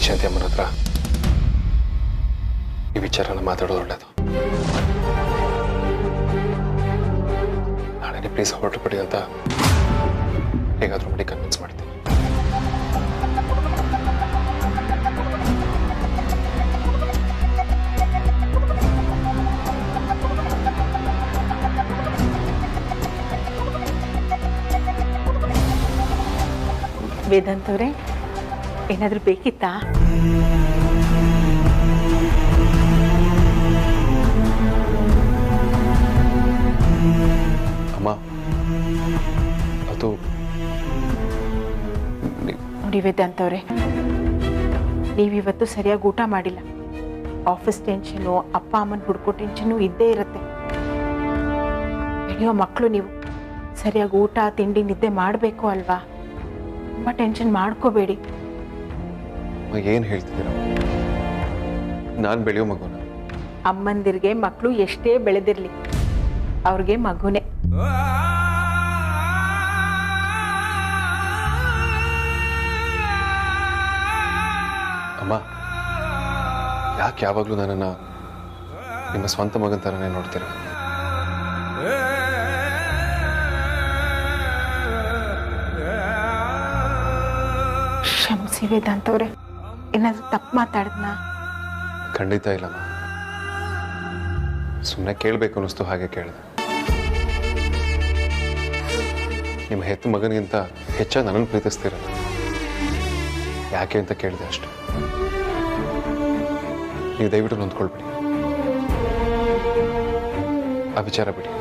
ವೈಜಯಂತಿ ಅಮ್ಮನ ಹತ್ರ ಈ ವಿಚಾರನ ಮಾತಾಡೋದು ಒಳ್ಳೇದು. ನಾಳೆ ಪ್ಲೀಸ್ ಹೊರಟು ಬಿಡಿ ಅಂತ ಹೇಗಾದ್ರೂ ಮಾಡಿ ಕನ್ವಿನ್ಸ್ ಮಾಡ್ತೀನಿ. ವೇದಾಂತ್ ಅವರೇ, ಏನಾದರೂ ಬೇಕಿತ್ತಾ? ಅಮ್ಮ, ಅದು ನೋಡಿ ವೇದಾಂತ್ ಅವರೇ, ನೀವಿವತ್ತು ಸರಿಯಾಗಿ ಊಟ ಮಾಡಿಲ್ಲ. ಆಫೀಸ್ ಟೆನ್ಷನು, ಅಪ್ಪ ಅಮ್ಮನ ಹುಡ್ಕೋ ಟೆನ್ಷನ್ನು ಇದ್ದೇ ಇರುತ್ತೆ. ಬೆಳೆಯೋ ಮಕ್ಕಳು ನೀವು ಸರಿಯಾಗಿ ಊಟ ತಿಂಡಿ ನಿದ್ದೆ ಮಾಡಬೇಕು ಅಲ್ವಾ? ತುಂಬ ಟೆನ್ಷನ್ ಮಾಡ್ಕೋಬೇಡಿ. ಏನು ಹೇಳ್ತಿದ್ದೀರ? ನಾನು ಬೆಳೆಯೋ ಮಗುನ? ಅಮ್ಮಂದಿರಿಗೆ ಮಕ್ಕಳು ಎಷ್ಟೇ ಬೆಳೆದಿರಲಿ, ಅವ್ರಿಗೆ ಮಗುನೇ. ಅಮ್ಮ, ಯಾಕೆ ಯಾವಾಗಲೂ ನನ್ನನ್ನು ನಿಮ್ಮ ಸ್ವಂತ ಮಗನ ಥರನೇ ನೋಡ್ತೀರ? ಕ್ಷಮಿಸಿ ವೇದಾಂತ್ ಅವರೇ, ಏನಾದರೂ ತಪ್ಪು ಮಾತಾಡಿದ್ನಾ? ಖಂಡಿತ ಇಲ್ಲಮ್ಮ, ಸುಮ್ಮನೆ ಕೇಳಬೇಕು ಅನ್ನಿಸ್ತು, ಹಾಗೆ ಕೇಳಿದೆ. ನಿಮ್ಮ ಹೆತ್ತ ಮಗನಿಗಿಂತ ಹೆಚ್ಚಾಗಿ ನನ್ನನ್ನು ಪ್ರೀತಿಸ್ತೀರಲ್ಲ, ಯಾಕೆ ಅಂತ ಕೇಳಿದೆ ಅಷ್ಟೆ. ನೀವು ದಯವಿಟ್ಟು ನೊಂದ್ಕೊಳ್ಬಿಡಿ, ಆ ವಿಚಾರ ಬಿಡಿ.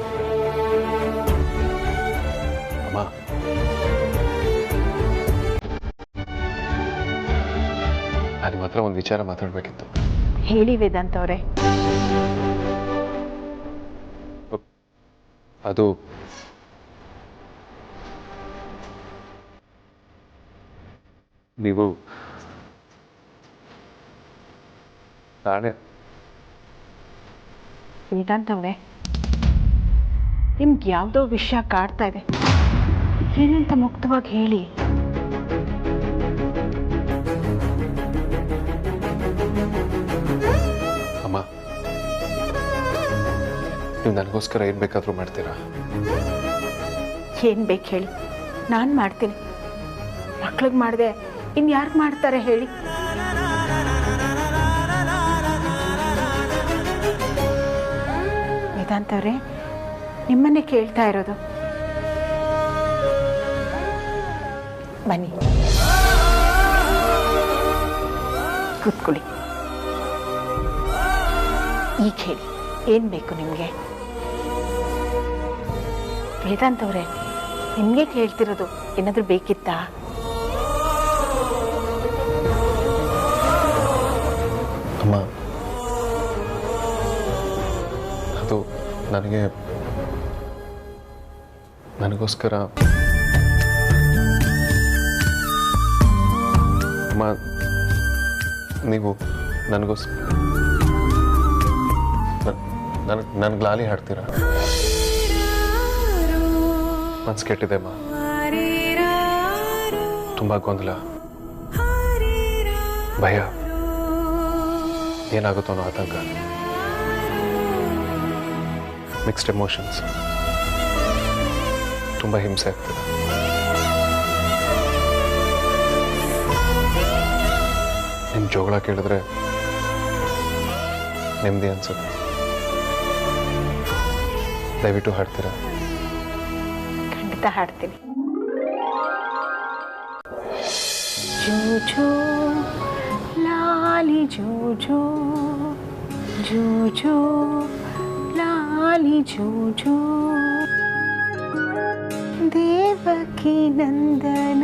ಅಮ್ಮ, ನಾನು ನಿಮ್ಮ ಹತ್ರ ಒಂದು ವಿಚಾರ ಮಾತಾಡಬೇಕಿತ್ತು. ಹೇಳಿ ವೇದಾಂತ್ ಅವರೇ. ಅದು ನೀವು ನಾಳೆ ವೇದಾಂತ್ ಅವರೇ, ನಿಮ್ಗೆ ಯಾವುದೋ ವಿಷಯ ಕಾಡ್ತಾ ಇದೆ, ಏನಂತ ಮುಕ್ತವಾಗಿ ಹೇಳಿ. ಅಮ್ಮ, ನೀವು ನನಗೋಸ್ಕರ ಏನು ಬೇಕಾದರೂ ಮಾಡ್ತೀರಾ? ಏನು ಬೇಕು ಹೇಳಿ, ನಾನು ಮಾಡ್ತೀನಿ. ಮಕ್ಳಿಗೆ ಮಾಡಿದೆ ಇನ್ಯಾರಿಗೆ ಮಾಡ್ತಾರೆ ಹೇಳಿ? ವೇದಾಂತ್ ಅವರೇ, ನಿಮ್ಮನ್ನೇ ಕೇಳ್ತಾ ಇರೋದು. ಬನ್ನಿ, ಕೂತ್ಕೊಳ್ಳಿ. ಈಗ ಹೇಳಿ, ಏನು ಬೇಕು ನಿಮಗೆ? ವೇದಾಂತ್ ಅವರೇ, ನಿಮಗೆ ಕೇಳ್ತಿರೋದು, ಏನಾದರೂ ಬೇಕಿತ್ತಾ? ಅಮ್ಮ, ಅದು ನನಗೋಸ್ಕರ ಅಮ್ಮ, ನೀವು ನನಗೆ ಲಾಲಿ ಹಾಡ್ತೀರಾ? ಮನ್ಸು ಕೆಟ್ಟಿದೆ ಅಮ್ಮ, ತುಂಬ ಗೊಂದಲ, ಭಯ, ಏನಾಗುತ್ತೋ ಅನ್ನೋ ಆತಂಕ, ಮಿಕ್ಸ್ಡ್ ಎಮೋಷನ್ಸ್, ತುಂಬ ಹಿಂಸೆ ಆಗ್ತದೆ. ನಿಮ್ಮ ಜೋಗಳ ಕೇಳಿದ್ರೆ ನೆಮ್ಮದಿ ಅನ್ಸುತ್ತೆ. ದಯವಿಟ್ಟು ಹಾಡ್ತೀರಾ? ಖಂಡಿತ ಹಾಡ್ತೀನಿ. ಜೋ ಲಾಲಿ ಜೋ ಜೋ ಲಾಲಿ ಜೋ ದೇವಕಿ ನಂದನ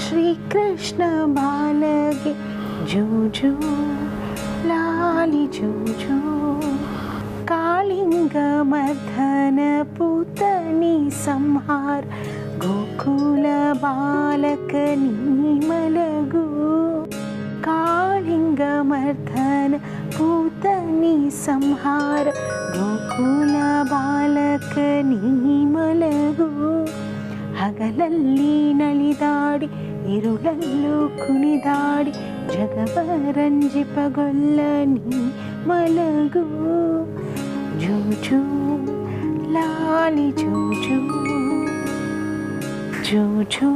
ಶ್ರೀ ಕೃಷ್ಣ ಬಾಲಗೆ ಜೋ ಲಾಲಿ ಜೋ ಕಾಳಿಂಗ ಮರ್ಧನ ಪೂತನಿ ಸಂಹಾರ ಗೋಕುಲ ಬಾಲಕ ನೀ ಮಲಗು. ಕಾಳಿಂಗ ಮರ್ಧನ ಪೂತನಿ ಸಂಹಾರ ಗೋಕುಲ ಬಾಲಕ ನೀ ಮಲಗು. ಹಗಲಲ್ಲಿ ನಲಿದಾಡಿ ಇರುಳಲ್ಲೂ ಕುಣಿದಾಡಿ ಜಗವರಂಜಿಪಗೊಲ್ಲ ನೀ ಮಲಗು ಜೂಜು ಲಾಲಿ ಜೂಜು ಜೂಜು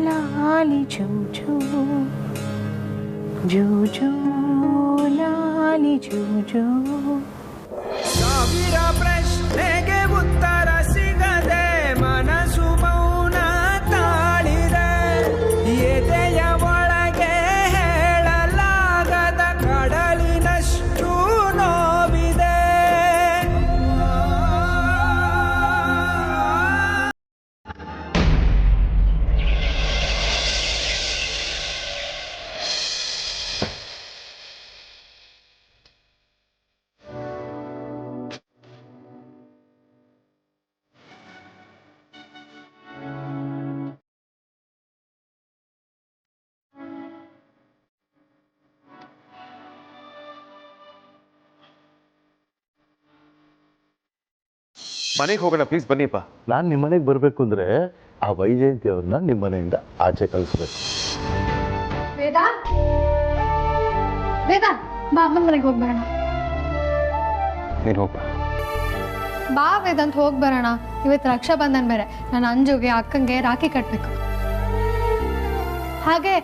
ಲಾಲಿ ಜೂಜು ಜೂಜು ಲಾಲಿ ಜೂಜು. ಸಾವಿರ ಪ್ರಶ್ನೆಗೆ ಉತ್ತರ ಸಿಗದೆ ಮನಸ್ಸು ಮೌನ ತಾಳಿದೆ. ಎದೆಯ ಒಳಗೆ ಹೇಳಲಾಗದ ಕಡಲಿನಷ್ಟು ನೋವಿದೆ. ಮನೆಗೆ ಹೋಗೋಣ ಪ್ಲೀಸ್, ಬನ್ನಿಪ್ಪ. ನಾನು ನಿಮ್ಮ ಮನೆಗೆ ಬರಬೇಕು ಅಂದರೆ ಆ ವೈಜಯಂತಿ ಅವ್ರನ್ನ ನಿಮ್ಮ ಮನೆಯಿಂದ ಆಚೆ ಕಳಿಸ್ಬೇಕು. ವೇದಾಂತ್ ವೇದಾಂತ್ ಬಾ ಅಮ್ಮನ ಮನೆಗೆ ಹೋಗಿ ಬರೋಣ. ನೀನು ಹೋಗ್ಬ. ಬಾ ವೇದಾಂತ್ ಹೋಗಿ ಬರೋಣ. ಇವತ್ತು ರಕ್ಷಾ ಬಂಧನ್ ಬೇರೆ. ನಾನು ಅಂಜುಗೆ ಅಕ್ಕಂಗೆ ರಾಖಿ ಕಟ್ಟಬೇಕು. ಹಾಗೆ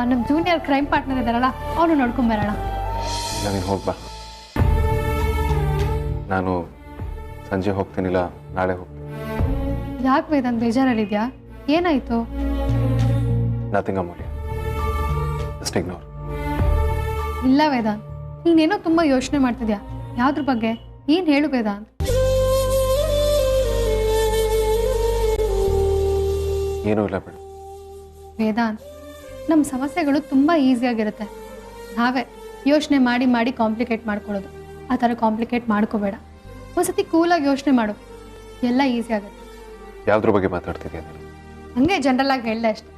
ನಮ್ಮ ಜೂನಿಯರ್ ಕ್ರೈಮ್ ಪಾರ್ಟ್ನರ್ ಇದ್ದಾರಲ್ಲ, ಅವನು ನೋಡ್ಕೊಂಡ್ ಬರೋಣ. ನೀನು ಹೋಗ್ಬಾ. ನಾನು ಸಂಜೆ ಹೋಗ್ತೀನಿಲ್ಲ, ನಾಳೆ ಹೋಗ್ತೀನಿ. ಯಾಕೆ ವೇದಾಂತ್ ಬೇಜಾರಲ್ಲಿದ್ಯಾ? ಏನಾಯ್ತು? ನಥಿಂಗ್ ಅಮೂಲ್ಯ, ಜಸ್ಟ್ ಇಗ್ನೋರ್. ಇಲ್ಲ ವೇದಾಂತ್, ನೀನೇನೋ ತುಂಬಾ ಯೋಚನೆ ಮಾಡ್ತಿದ್ಯಾ. ಯಾವ್ದ್ರ ಬಗ್ಗೆ? ಏನ್ ಹೇಳು ವೇದಾಂತ್. ಏನೂ ಇಲ್ಲ ಬಿಡು. ವೇದಾಂತ್, ನಮ್ಮ ಸಮಸ್ಯೆಗಳು ತುಂಬಾ ಈಸಿಯಾಗಿರುತ್ತೆ. ನಾವೇ ಯೋಚನೆ ಮಾಡಿ ಮಾಡಿ ಕಾಂಪ್ಲಿಕೇಟ್ ಮಾಡ್ಕೊಳ್ಳೋದು. ಆ ಥರ ಕಾಂಪ್ಲಿಕೇಟ್ ಮಾಡ್ಕೋಬೇಡ. ಒಂದ್ಸತಿ ಕೂಲಾಗಿ ಯೋಚನೆ ಮಾಡು, ಎಲ್ಲ ಈಸಿ ಆಗುತ್ತೆ. ಯಾವ್ದ್ರ ಬಗ್ಗೆ ಮಾತಾಡ್ತಿದ್ಯಾ ನೀನು? ಹಂಗೆ ಜನರಲ್ ಆಗಿ ಹೇಳ್ದೆ ಅಷ್ಟೆ.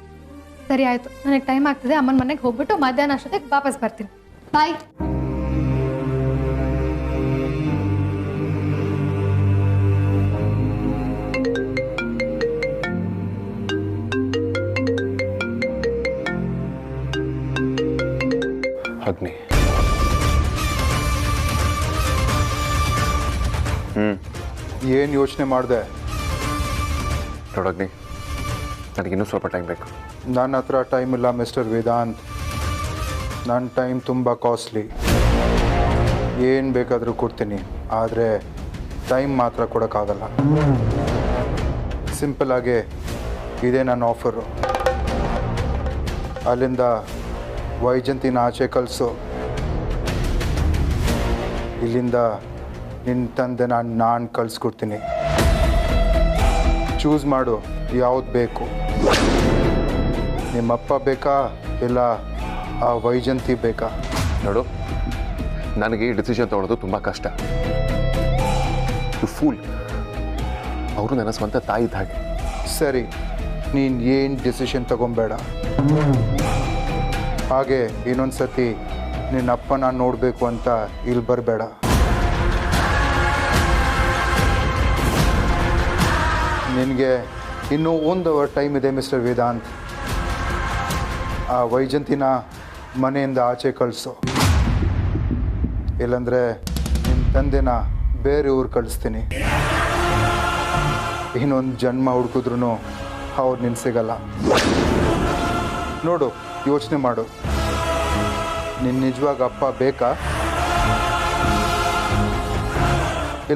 ಸರಿ ಆಯ್ತು, ನನಗೆ ಟೈಮ್ ಆಗ್ತದೆ. ಅಮ್ಮನ ಮನೆಗೆ ಹೋಗ್ಬಿಟ್ಟು ಮಧ್ಯಾಹ್ನ ಅಷ್ಟೊತ್ತಿಗೆ ವಾಪಸ್ ಬರ್ತೀನಿ. ಬಾಯ್. ಅಗ್ನಿ. ಏನು ಯೋಚನೆ ಮಾಡಿದೆ? ನೋಡಗ್ನಿ, ನನಗಿನ್ನೂ ಸ್ವಲ್ಪ ಟೈಮ್ ಬೇಕು. ನನ್ನ ಹತ್ರ ಟೈಮ್ ಇಲ್ಲ ಮಿಸ್ಟರ್ ವೇದಾಂತ್. ನನ್ನ ಟೈಮ್ ತುಂಬ ಕಾಸ್ಟ್ಲಿ. ಏನು ಬೇಕಾದರೂ ಕೊಡ್ತೀನಿ, ಆದರೆ ಟೈಮ್ ಮಾತ್ರ ಕೊಡೋಕ್ಕಾಗಲ್ಲ. ಸಿಂಪಲ್ಲಾಗೆ ಇದೇ ನನ್ನ ಆಫರು. ಅಲ್ಲಿಂದ ವೈಜಂತಿನ ಆಚೆ ಕಳಿಸು. ಇಲ್ಲಿಂದ ನಿನ್ನ ತಂದೆ ನಾನು ಕಳಿಸ್ಕೊಡ್ತೀನಿ. ಚೂಸ್ ಮಾಡು, ಯಾವ್ದು ಬೇಕು. ನಿಮ್ಮಪ್ಪ ಬೇಕಾ ಇಲ್ಲ ಆ ವೈಜಂತಿ ಬೇಕಾ? ನೋಡು, ನನಗೆ ಈ ಡಿಸಿಷನ್ ತೊಗೊಳೋದು ತುಂಬ ಕಷ್ಟ. You fool. ಅವರು ನನ್ನ ಸ್ವಂತ ತಾಯಿ ಇದ್ದ ಹಾಗೆ. ಸರಿ, ನೀನು ಏನು ಡಿಸಿಷನ್ ತಗೊಬೇಡ. ಹಾಗೆ ಇನ್ನೊಂದು ಸತಿ ನಿನ್ನ ಅಪ್ಪನ ನೋಡಬೇಕು ಅಂತ ಇಲ್ಲಿ ಬರಬೇಡ. ನಿನಗೆ ಇನ್ನೂ 1 ಅವರ್ ಟೈಮ್ ಇದೆ ಮಿಸ್ಟರ್ ವೇದಾಂತ್. ಆ ವೈಜಂತಿನ ಮನೆಯಿಂದ ಆಚೆ ಕಳಿಸು. ಇಲ್ಲಾಂದರೆ ನಿಮ್ಮ ತಂದೆನ ಬೇರೆ ಊರು ಕಳಿಸ್ತೀನಿ. ಇನ್ನೊಂದು ಜನ್ಮ ಹುಡುಕಿದ್ರೂ ಅವ್ರು ನಿನ್ನ ಸಿಗಲ್ಲ. ನೋಡು, ಯೋಚನೆ ಮಾಡು. ನಿನ್ನ ನಿಜವಾಗ ಅಪ್ಪ ಬೇಕಾ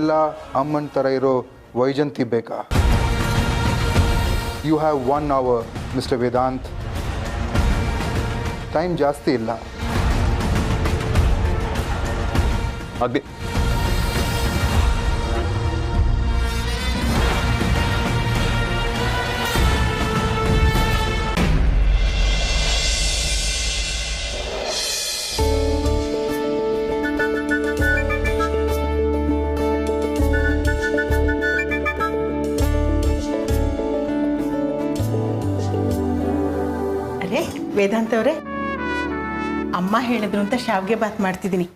ಇಲ್ಲ ಅಮ್ಮನ ಥರ ಇರೋ ವೈಜಂತಿ ಬೇಕಾ? You have 1 hour mister Vedant. Time ಜಾಸ್ತಿ ಇಲ್ಲ. ಅಗ್ನಿ, ವೇದಾಂತ್ ಅವರೇ, ಅಮ್ಮ ಹೇಳಿದ್ರು ಅಂತ ಶಾವಿಗೆ ಬಾತ್ ಮಾಡ್ತಿದ್ದೀನಿ.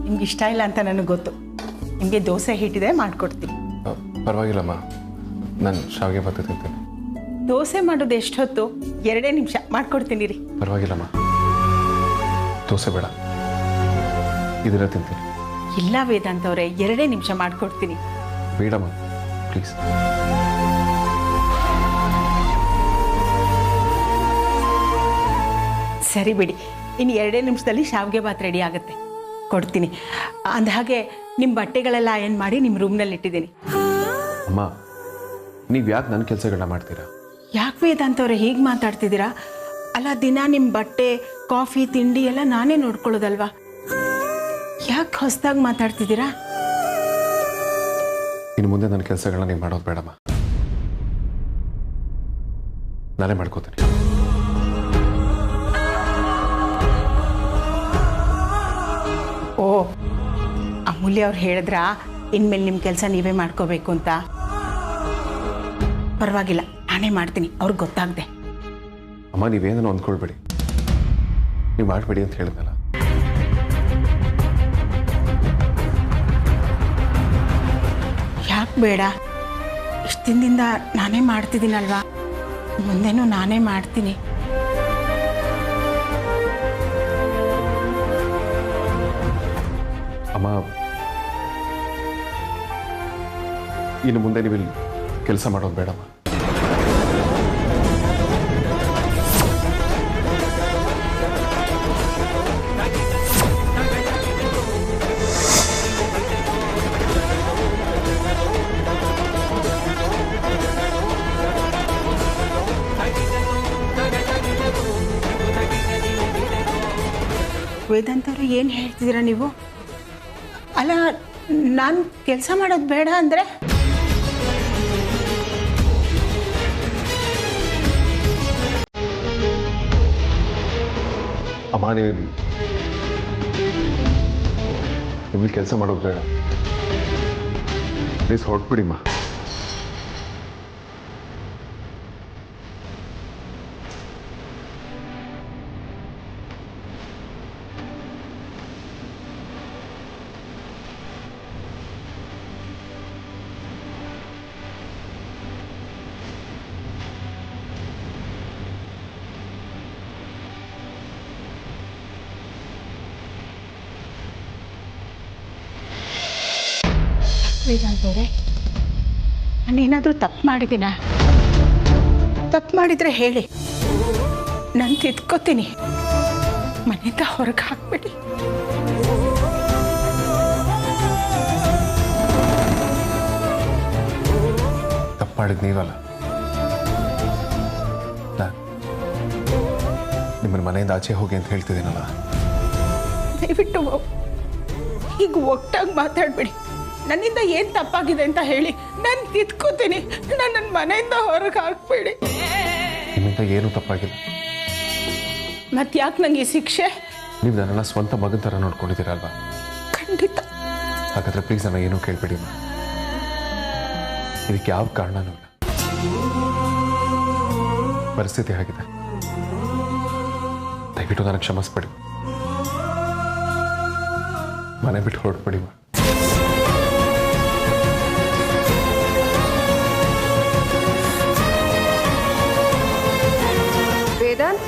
ನಿಮ್ಗೆ ಇಷ್ಟ ಇಲ್ಲ ಅಂತ ನನಗೆ ಗೊತ್ತು. ನಿಮಗೆ ದೋಸೆ ಹಿಟ್ಟಿದೆ, ಮಾಡಿಕೊಡ್ತೀನಿ. ಪರವಾಗಿಲ್ಲಮ್ಮ, ನಾನು ಶಾವಿಗೆ ಬಾತ್ ತಿಂತೀನಿ. ದೋಸೆ ಮಾಡೋದು ಎಷ್ಟು ಹೊತ್ತು? 2 ನಿಮಿಷ ಮಾಡಿಕೊಡ್ತೀನಿ ರೀ. ಪರವಾಗಿಲ್ಲಮ್ಮ. ದೋಸೆ ಬೇಡ, ಇದನ್ನ ತಿಂತೀನಿ. ಇಲ್ಲ ವೇದಾಂತ್ ಅವರೇ, 2 ನಿಮಿಷ ಮಾಡಿಕೊಡ್ತೀನಿ. ಬೇಡಮ್ಮ ಪ್ಲೀಸ್. ಸರಿ ಬಿಡಿ, ಇನ್ನು 2 ನಿಮಿಷದಲ್ಲಿ ಶಾವಿಗೆ ಭಾತ್ ರೆಡಿ ಆಗುತ್ತೆ, ಕೊಡ್ತೀನಿ. ಅಂದಹಾಗೆ ನಿಮ್ಮ ಬಟ್ಟೆಗಳೆಲ್ಲ ಅಯನ್ ಮಾಡಿ ನಿಮ್ಮ ರೂಮ್ನಲ್ಲಿ ಇಟ್ಟಿದ್ದೀನಿ. ಅಮ್ಮ, ನೀವು ಯಾಕೆ ನನ್ನ ಕೆಲಸಗಳನ್ನ ಮಾಡ್ತೀರಾ? ಯಾಕೆ ವೇದಾಂತ್ ಅವರೇ ಹೀಗೆ ಮಾತಾಡ್ತಿದ್ದೀರಾ? ಅಲ್ಲ, ದಿನ ನಿಮ್ಮ ಬಟ್ಟೆ, ಕಾಫಿ, ತಿಂಡಿ ಎಲ್ಲ ನಾನೇ ನೋಡ್ಕೊಳ್ಳೋದಲ್ವಾ? ಯಾಕೆ ಹೊಸದಾಗಿ ಮಾತಾಡ್ತಿದ್ದೀರಾ? ಇನ್ನು ಮುಂದೆ ನನ್ನ ಕೆಲಸಗಳನ್ನ ನೀವು ಮಾಡೋದು ಬೇಡಮ್ಮ, ನಾನೇ ಮಾಡ್ಕೋತೀನಿ. ಓ, ಅಮೂಲ್ಯ ಅವ್ರು ಹೇಳಿದ್ರಾ ಇನ್ಮೇಲೆ ನಿಮ್ಮ ಕೆಲಸ ನೀವೇ ಮಾಡ್ಕೋಬೇಕು ಅಂತ? ಪರವಾಗಿಲ್ಲ, ನಾನೇ ಮಾಡ್ತೀನಿ, ಅವ್ರಿಗೆ ಗೊತ್ತಾಗದೆ. ಅಮ್ಮ, ನೀವೇನೋ ಅಂದ್ಕೊಳ್ಬೇಡಿ, ನೀವು ಮಾಡಬೇಡಿ ಅಂತ ಹೇಳಿದ್ನಲ್ಲ. ಯಾಕೆ ಬೇಡ? ಇಷ್ಟು ದಿನದಿಂದ ನಾನೇ ಮಾಡ್ತಿದ್ದೀನಲ್ವಾ, ಮುಂದೆನೂ ನಾನೇ ಮಾಡ್ತೀನಿ. ಅಮ್ಮ, ಇನ್ನು ಮುಂದೆ ನೀವು ಇಲ್ಲಿ ಕೆಲಸ ಮಾಡೋದು ಬೇಡಮ್ಮ. ವೇದಾಂತ್ ಅವರು ಏನು ಹೇಳ್ತಿದ್ದೀರಾ ನೀವು? ಅಲ್ಲ, ನಾನು ಕೆಲಸ ಮಾಡೋದು ಬೇಡ ಅಂದರೆ? ಅಮ್ಮ, ನೀವು ಕೆಲಸ ಮಾಡೋದು ಬೇಡ, ಪ್ಲೀಸ್ ಹೊರಟ್ಬಿಡಿಮ್ಮ. ವೇದಾಂತ್ ಅವರೇ, ನಾನೇನಾದರೂ ತಪ್ಪು ಮಾಡಿದ್ದೀನ? ತಪ್ಪು ಮಾಡಿದರೆ ಹೇಳಿ, ನಾನು ತಿದ್ಕೋತೀನಿ. ಮನೆಯಿಂದ ಹೊರಗೆ ಹಾಕ್ಬೇಡಿ. ತಪ್ಪು ಮಾಡಿದ್ ನೀವಲ್ಲ, ನಿಮ್ಮನ್ನ ಮನೆಯಿಂದ ಆಚೆ ಹೋಗಿ ಅಂತ ಹೇಳ್ತಿದ್ದೀನಲ್ಲ. ದಯವಿಟ್ಟು ಹೀಗೆ ಒಟ್ಟಾಗಿ ಮಾತಾಡಬೇಡಿ. ನನ್ನಿಂದ ಏನು ತಪ್ಪಾಗಿದೆ ಅಂತ ಹೇಳಿ, ನಾನು ತಿದ್ಕೋತೀನಿ. ನನ್ನ ಮನೆಯಿಂದ ಹೊರಗೆ ಹಾಕ್ಬೇಡಿ. ನಿಮ್ಮಿಂದ ಏನೂ ತಪ್ಪಾಗಿಲ್ಲ. ಮತ್ತೆ ಯಾಕೆ ನನಗೆ ಈ ಶಿಕ್ಷೆ? ನೀವು ನನ್ನನ್ನು ಸ್ವಂತ ಮಗನ ಥರ ನೋಡ್ಕೊಂಡಿದ್ದೀರಲ್ವಾ? ಖಂಡಿತ. ಹಾಗಾದ್ರೆ ಪ್ಲೀಸ್ ನನ್ನ ಏನೂ ಕೇಳ್ಬೇಡಿ. ಇದಕ್ಕೆ ಯಾವ ಕಾರಣನೂ ಇಲ್ಲ. ಪರಿಸ್ಥಿತಿ ಆಗಿದೆ, ದಯವಿಟ್ಟು ನನಗೆ ಕ್ಷಮಿಸ್ಬೇಡಿ. ಮನೆ ಬಿಟ್ಟು ಹೊರಟ್ಬಿಡಿ. ವೇದಾಂತ್,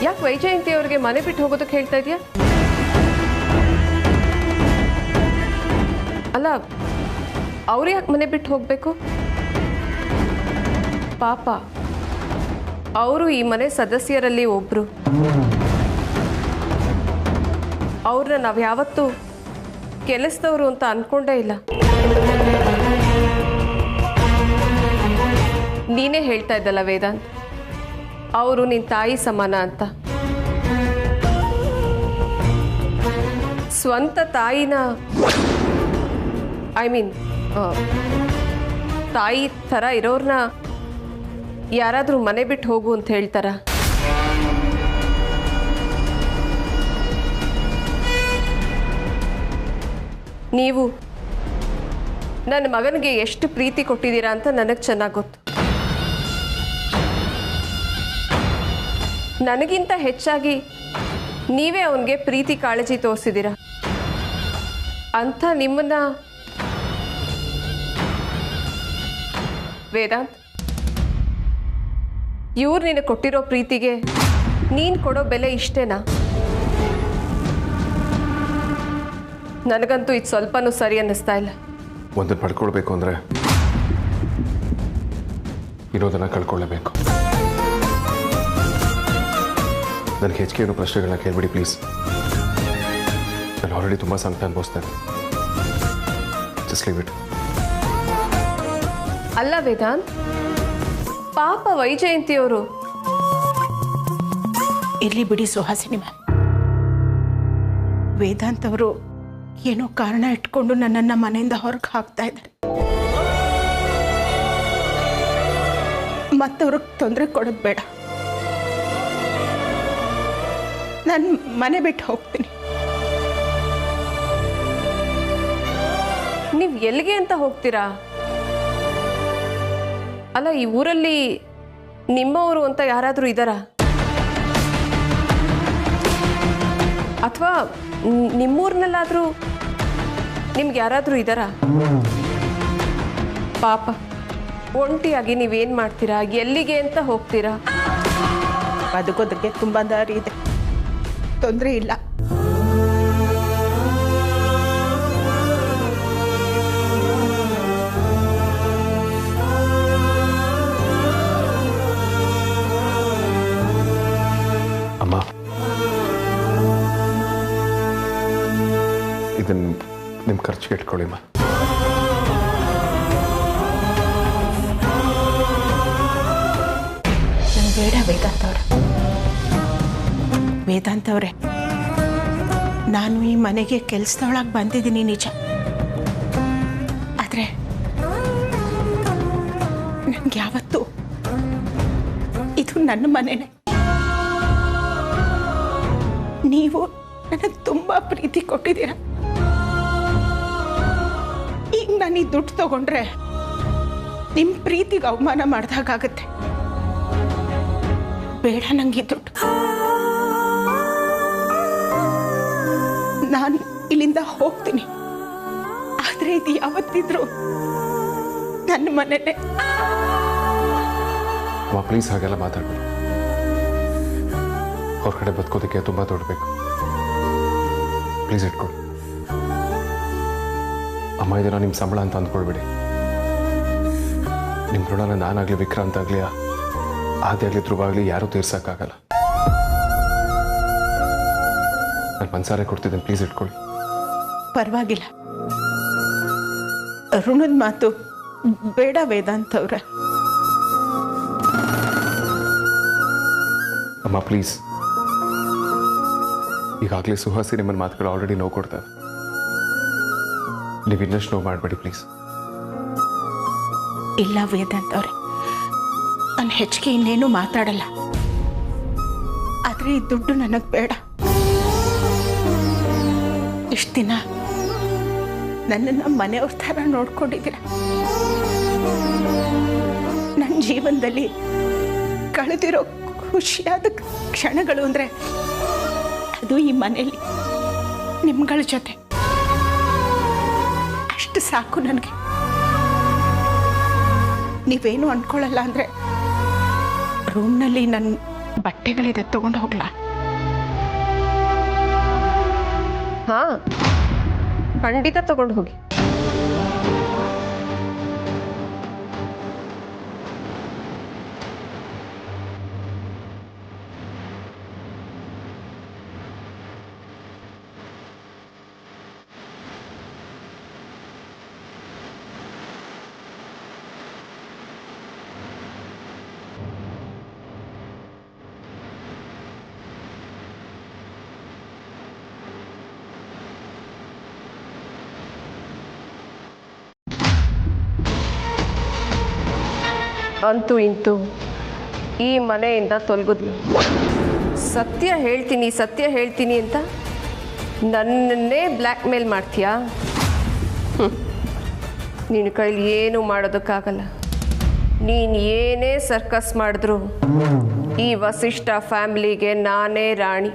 ಯಾಕೆ ವೈಜಯಂತಿ ಅವ್ರಿಗೆ ಮನೆ ಬಿಟ್ಟು ಹೋಗೋದಕ್ಕೆ ಹೇಳ್ತಾ ಇದೆಯಾ? ಅಲ್ಲ, ಅವ್ರು ಯಾಕೆ ಮನೆ ಬಿಟ್ಟು ಹೋಗಬೇಕು? ಪಾಪ, ಅವರು ಈ ಮನೆ ಸದಸ್ಯರಲ್ಲಿ ಒಬ್ರು. ಅವ್ರನ್ನ ನಾವು ಯಾವತ್ತೂ ಕೆಲಸದವರು ಅಂತ ಅನ್ಕೊಂಡೇ ಇಲ್ಲ. ನೀನೇ ಹೇಳ್ತಾ ಇದ್ದಲ್ಲ ವೇದಾಂತ್, ಅವರು ನಿನ್ನ ತಾಯಿ ಸಮಾನ ಅಂತ. ಸ್ವಂತ ತಾಯಿನ, ತಾಯಿ ಥರ ಇರೋರ್ನ ಯಾರಾದರೂ ಮನೆ ಬಿಟ್ಟು ಹೋಗು ಅಂತ ಹೇಳ್ತಾರ? ನೀವು ನನ್ನ ಮಗನಿಗೆ ಎಷ್ಟು ಪ್ರೀತಿ ಕೊಟ್ಟಿದ್ದೀರಾ ಅಂತ ನನಗೆ ಚೆನ್ನಾಗಿ ಗೊತ್ತು. ನನಗಿಂತ ಹೆಚ್ಚಾಗಿ ನೀವೇ ಅವನಿಗೆ ಪ್ರೀತಿ ಕಾಳಜಿ ತೋರಿಸಿದ್ದೀರಾ. ಅಂಥ ನಿಮ್ಮನ್ನ ವೇದಾಂತ್, ಇವ್ರು ನಿನಗೆ ಕೊಟ್ಟಿರೋ ಪ್ರೀತಿಗೆ ನೀನು ಕೊಡೋ ಬೆಲೆ ಇಷ್ಟೇನಾ? ನನಗಂತೂ ಇದು ಸ್ವಲ್ಪನೂ ಸರಿ ಅನ್ನಿಸ್ತಾ ಇಲ್ಲ. ಒಂದನ್ನು ಪಡ್ಕೊಳ್ಬೇಕು ಅಂದರೆ ಇರೋದನ್ನು ಕಳ್ಕೊಳ್ಳೇಬೇಕು. ನನಗೆ ಹೆಚ್ಚಿಗೆ ಏನೋ ಪ್ರಶ್ನೆಗಳನ್ನ ಕೇಳ್ಬಿಡಿ ಪ್ಲೀಸ್. ನಾನು ಆಲ್ರೆಡಿ ತುಂಬ ಸಂಕಟ ಅನುಭವಿಸ್ತೇನೆ. Just leave it. ಅಲ್ಲ ವೇದಾಂತ್, ಪಾಪ ವೈಜಯಂತಿಯವರು. ಇರ್ಲಿ ಬಿಡಿ ಸುಹಾಸಿನಿ ಮ್ಯಾಮ್. ವೇದಾಂತ್ ಅವರು ಏನೋ ಕಾರಣ ಇಟ್ಕೊಂಡು ನನ್ನನ್ನು ಮನೆಯಿಂದ ಹೊರಗೆ ಹಾಕ್ತಾ ಇದ್ದಾರೆ. ಮತ್ತವ್ರಿಗೆ ತೊಂದರೆ ಕೊಡೋದು ಬೇಡ. ನಾನು ಮನೆ ಬಿಟ್ಟು ಹೋಗ್ತೀನಿ. ನೀವು ಎಲ್ಲಿಗೆ ಅಂತ ಹೋಗ್ತೀರಾ? ಅಲ್ಲ, ಈ ಊರಲ್ಲಿ ನಿಮ್ಮವರು ಅಂತ ಯಾರಾದರೂ ಇದ್ದಾರಾ? ಅಥವಾ ನಿಮ್ಮೂರಿನಲ್ಲಾದರೂ ನಿಮ್ಗೆ ಯಾರಾದರೂ ಇದ್ದಾರಾ? ಪಾಪ ಒಂಟಿಯಾಗಿ ನೀವೇನು ಮಾಡ್ತೀರಾ? ಎಲ್ಲಿಗೆ ಅಂತ ಹೋಗ್ತೀರಾ? ಬದುಕೋದಕ್ಕೆ ತುಂಬ ದಾರಿ ಇದೆ, ತೊಂದರೆ ಇಲ್ಲ. ಅಮ್ಮ, ಇದನ್ನು ನಿಮ್ಮ ಖರ್ಚಿಗೆ ಇಟ್ಕೊಳ್ಳಿಮ್ಮ. ನಂಗೆ ಬೇಡ ವೇದಾಂತ್ ಅವ್ರೆ. ವೇದಾಂತ್ ಅವರೇ, ನಾನು ಈ ಮನೆಗೆ ಕೆಲಸದೊಳಗೆ ಬಂದಿದ್ದೀನಿ ನಿಜ. ಆದರೆ ನನಗೆ ಯಾವತ್ತೂ ಇದು ನನ್ನ ಮನೆನೇ. ನೀವು ನನಗೆ ತುಂಬ ಪ್ರೀತಿ ಕೊಟ್ಟಿದ್ದೀರ. ಈಗ ನಾನು ಈ ದುಡ್ಡು ತಗೊಂಡ್ರೆ ನಿಮ್ಮ ಪ್ರೀತಿಗೆ ಅವಮಾನ ಮಾಡ್ದಾಗತ್ತೆ. ಬೇಡ ನಂಗೆ ದುಡ್ಡು. ನಾನು ಇಲ್ಲಿಂದ ಹೋಗ್ತೀನಿ. ಆದರೆ ಇದು ಯಾವತ್ತಿದ್ರು ನನ್ನ ಮನೆಯೇ. ಅಮ್ಮ ಪ್ಲೀಸ್ ಹಾಗೆಲ್ಲ ಮಾತಾಡ್ಬೇಡಿ. ಅವ್ರ ಕಡೆ ಬದುಕೋದಕ್ಕೆ ತುಂಬ ದುಡ್ಬೇಕು. ಪ್ಲೀಸ್ ಇಟ್ಕೊಳ್ಳಿ. ಅಮ್ಮ ಇದನ್ನ ನಿಮ್ಮ ಸಂಬಳ ಅಂತ ಅಂದ್ಕೊಳ್ಬೇಡಿ. ನಿಮ್ಮ ಋಣನ ನಾನಾಗಲಿ ವಿಕ್ರಾಂತ್ ಆಗಲಿ ಆದಿ ಆಗಲಿ ಧ್ರುವಾಗಲಿ ಯಾರೂ ತೀರ್ಸೋಕ್ಕಾಗಲ್ಲ. ನಾನು ಮನ್ಸಾರೆ ಕೊಡ್ತಿದ್ದೇನೆ. ಪ್ಲೀಸ್ ಇಟ್ಕೊಳ್ಳಿ. ಪರವಾಗಿಲ್ಲ. ಋಣದ ಮಾತು ಬೇಡ ವೇದಾಂತ್ ಅವ್ರೆ. ಅಮ್ಮ ಪ್ಲೀಸ್. ಈಗಾಗಲೇ ಸುಹಾಸಿ ನಿಮ್ಮನ್ನ ಮಾತುಗಳು ಆಲ್ರೆಡಿ ನೋವು ಕೊಡ್ತಾರೆ. ನೀವು ಇನ್ನಷ್ಟು ನೋವು ಮಾಡಬೇಡಿ ಪ್ಲೀಸ್. ಇಲ್ಲ ವೇದಾಂತ್ ಅವ್ರೆ, ನಾನು ಹೆಚ್ಚಿಗೆ ಇನ್ನೇನು ಮಾತಾಡಲ್ಲ. ಆದರೆ ಈ ದುಡ್ಡು ನನಗೆ ಬೇಡ. ಇಷ್ಟು ದಿನ ನನ್ನನ್ನು ಮನೆಯವ್ರ ಥರ ನೋಡ್ಕೊಂಡಿದ್ದೀರ. ನನ್ನ ಜೀವನದಲ್ಲಿ ಕಳೆದಿರೋ ಖುಷಿಯಾದ ಕ್ಷಣಗಳು ಅಂದರೆ ಅದು ಈ ಮನೆಯಲ್ಲಿ ನಿಮ್ಗಳ ಜೊತೆ. ಅಷ್ಟು ಸಾಕು ನನಗೆ. ನೀವೇನು ಅಂದ್ಕೊಳ್ಳಲ್ಲ ಅಂದರೆ ರೂಮ್ನಲ್ಲಿ ನನ್ನ ಬಟ್ಟೆಗಳಿದೆ, ತಗೊಂಡು ಹೋಗ್ಲಾ? ಹಾಂ, ಖಂಡಿತ ತಗೊಂಡು ಹೋಗಿ. ಅಂತೂ ಇಂತೂ ಈ ಮನೆಯಿಂದ ತೊಲಗಿದ್ಲು. ಸತ್ಯ ಹೇಳ್ತೀನಿ ಅಂತ ನನ್ನನ್ನೇ ಬ್ಲ್ಯಾಕ್ ಮೇಲ್ ಮಾಡ್ತೀಯಾ? ನಿನ್ನ ಕೈಲಿ ಏನೂ ಮಾಡೋದಕ್ಕಾಗಲ್ಲ. ನೀನು ಏನೇ ಸರ್ಕಸ್ ಮಾಡಿದ್ರು ಈ ವಸಿಷ್ಠ ಫ್ಯಾಮಿಲಿಗೆ ನಾನೇ ರಾಣಿ.